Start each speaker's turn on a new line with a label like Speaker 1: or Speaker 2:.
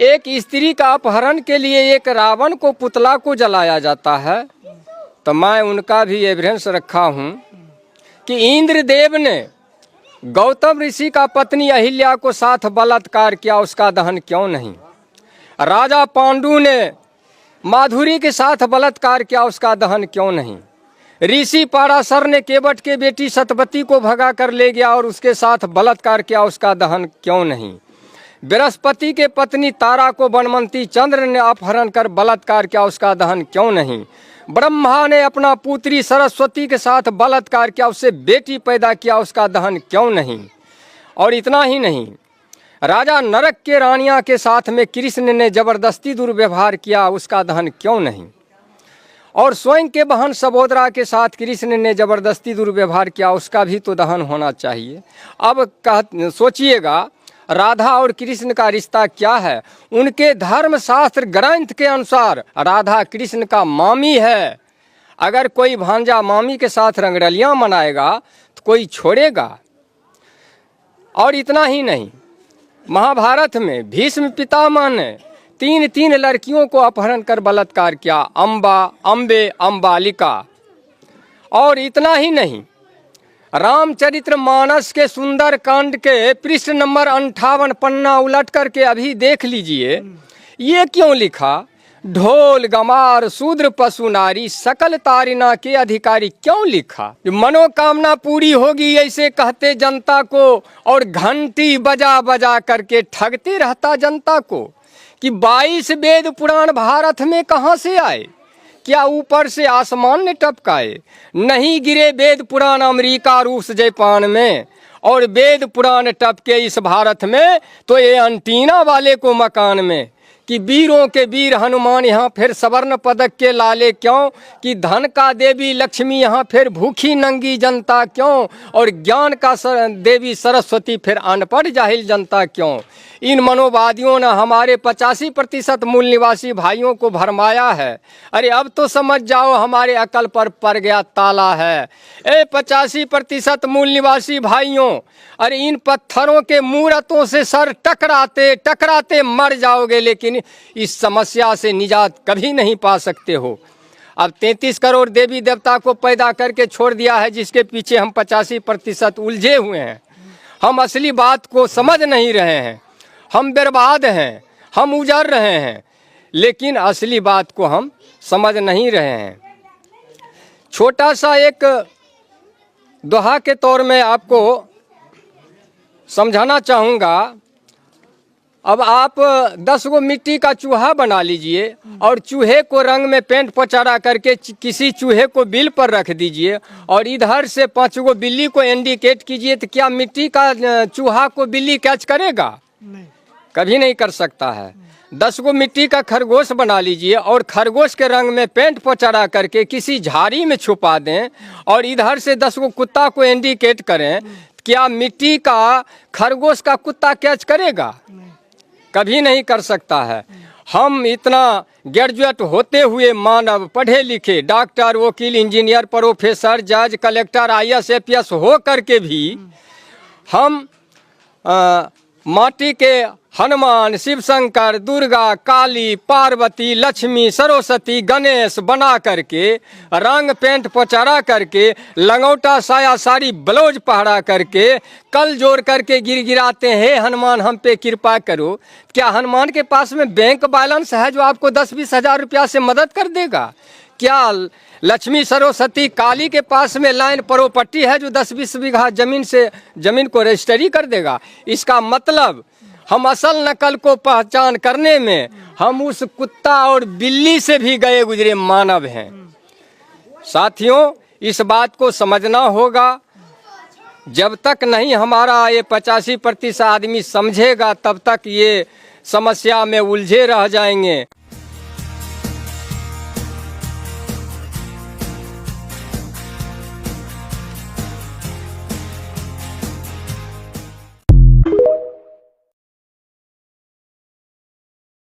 Speaker 1: एक स्त्री का अपहरण के लिए एक रावण को पुतला को जलाया जाता है, तो मैं उनका भी एविडेंस रखा हूँ कि इंद्रदेव ने गौतम ऋषि का पत्नी अहिल्या को साथ बलात्कार किया, उसका दहन क्यों नहीं? राजा पांडु ने माधुरी के साथ बलात्कार किया, उसका दहन क्यों नहीं? ऋषि पराशर ने केवट के बेटी सतवती को भगा कर ले गया और उसके साथ बलात्कार किया, उसका दहन क्यों नहीं? बृहस्पति के पत्नी तारा को बनमंती चंद्र ने अपहरण कर बलात्कार किया, उसका दहन क्यों नहीं? ब्रह्मा ने अपना पुत्री सरस्वती के साथ बलात्कार किया, उससे बेटी पैदा किया, उसका दहन क्यों नहीं? और इतना ही नहीं, राजा नरक के रानिया के साथ में कृष्ण ने जबरदस्ती दुर्व्यवहार किया, उसका दहन क्यों नहीं? और स्वयं के बहन सबोदरा के साथ कृष्ण ने जबरदस्ती दुर्व्यवहार किया, उसका भी तो दहन होना चाहिए। अब सोचिएगा, राधा और कृष्ण का रिश्ता क्या है? उनके धर्मशास्त्र ग्रंथ के अनुसार राधा कृष्ण का मामी है। अगर कोई भांजा मामी के साथ रंगरलियां मनाएगा तो कोई छोड़ेगा? और इतना ही नहीं, महाभारत में भीष्म पितामह ने तीन लड़कियों को अपहरण कर बलात्कार किया, अम्बा, अम्बे, अम्बालिका। और इतना ही नहीं, रामचरित्र मानस के सुंदर कांड के पृष्ठ नंबर 58 पन्ना उलट करके अभी देख लीजिए, ये क्यों लिखा? ढोल गमार शूद्र पशु नारी सकल तारिना के अधिकारी, क्यों लिखा? मनोकामना पूरी होगी ऐसे कहते जनता को, और घंटी बजा बजा करके ठगते रहता जनता को कि 22 वेद पुराण भारत में कहाँ से आए? क्या ऊपर से आसमान ने टपकाए? नहीं गिरे वेद पुराण अमेरिका रूस जापान में, और वेद पुराण टपके इस भारत में तो ये अंटीना वाले को मकान में। कि वीरों के वीर हनुमान यहाँ फिर स्वर्ण पदक के लाले क्यों? कि धन का देवी लक्ष्मी यहाँ फिर भूखी नंगी जनता क्यों? और ज्ञान का देवी सरस्वती फिर अनपढ़ जाहिल जनता क्यों? इन मनोवादियों ने हमारे 85% मूल निवासी भाइयों को भरमाया है। अरे अब तो समझ जाओ, हमारे अकल पर पड़ गया ताला है। 85% मूल निवासी भाइयों, अरे इन पत्थरों के मूर्तों से सर टकराते टकराते मर जाओगे, लेकिन इस समस्या से निजात कभी नहीं पा सकते हो। अब 33 करोड़ देवी देवता को पैदा करके छोड़ दिया है, जिसके पीछे हम 85% उलझे हुए हैं। हम असली बात को समझ नहीं रहे हैं, हम बर्बाद हैं, हम उजड़ रहे हैं, लेकिन असली बात को हम समझ नहीं रहे हैं। छोटा सा एक दोहा के तौर में आपको समझाना चाहूँगा। अब आप 10 गो मिट्टी का चूहा बना लीजिए और चूहे को रंग में पेंट पचारा करके किसी चूहे को बिल पर रख दीजिए, और इधर से 5 गो बिल्ली को इंडिकेट कीजिए, तो क्या मिट्टी का चूहा को बिल्ली कैच करेगा? नहीं, कभी नहीं कर सकता है। 10 गो मिट्टी का खरगोश बना लीजिए और खरगोश के रंग में पेंट पचारा करके किसी झाड़ी में छुपा दें, और इधर से 10 गो कुत्ता को इंडिकेट करें, क्या मिट्टी का खरगोश का कुत्ता कैच करेगा? कभी नहीं कर सकता है। हम इतना ग्रेजुएट होते हुए मानव, पढ़े लिखे, डॉक्टर, वकील, इंजीनियर, प्रोफेसर, जज, कलेक्टर, IAS, APS हो करके भी हम माटी के हनुमान, शिव शंकर, दुर्गा, काली, पार्वती, लक्ष्मी, सरस्वती, गणेश बना करके रंग पेंट पचारा करके लंगोटा साया साड़ी ब्लाउज पहरा करके कल जोड़ करके गिराते हैं, हनुमान हम पे कृपा करो। क्या हनुमान के पास में बैंक बैलेंस है जो आपको 10-20 हज़ार रुपया से मदद कर देगा? क्या लक्ष्मी, सरस्वती, काली के पास में लाइन प्रॉपर्टी है जो 10-20 बीघा जमीन को रजिस्ट्री कर देगा? इसका मतलब हम असल नकल को पहचान करने में हम उस कुत्ता और बिल्ली से भी गए गुजरे मानव हैं। साथियों, इस बात को समझना होगा। जब तक नहीं हमारा ये 85% आदमी समझेगा, तब तक ये समस्या में उलझे रह जाएंगे।